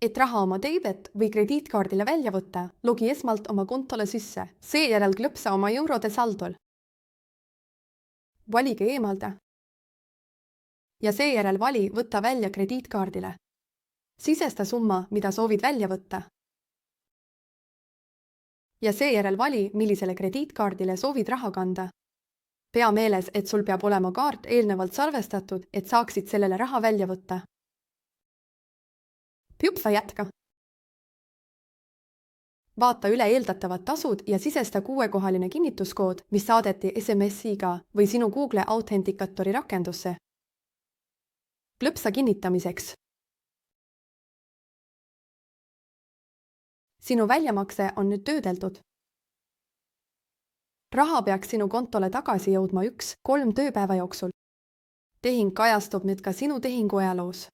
Et raha oma teibet või krediitkaardile välja võtta, logi esmalt oma kontole sisse, seejärel klõpsa oma eurode saldol. Valige eemalda. Ja seejärel vali võtta välja krediitkaardile. Sisesta summa, mida soovid välja võtta. Ja seejärel vali, millisele krediitkaardile soovid raha kanda. Pea meeles, et sul peab olema kaart eelnevalt salvestatud, et saaksid sellele raha välja võtta. Hüppa jätka. Vaata üle eeldatavad tasud ja sisesta 6-kohaline kinnituskood, mis saadeti SMS-iga või sinu Google Authenticatori rakendusse. Klõpsa kinnitamiseks. Sinu väljamakse on nüüd töödeldud. Raha peaks sinu kontole tagasi jõudma 1-3 tööpäeva jooksul. Tehing kajastub nüüd ka sinu tehinguajaloos.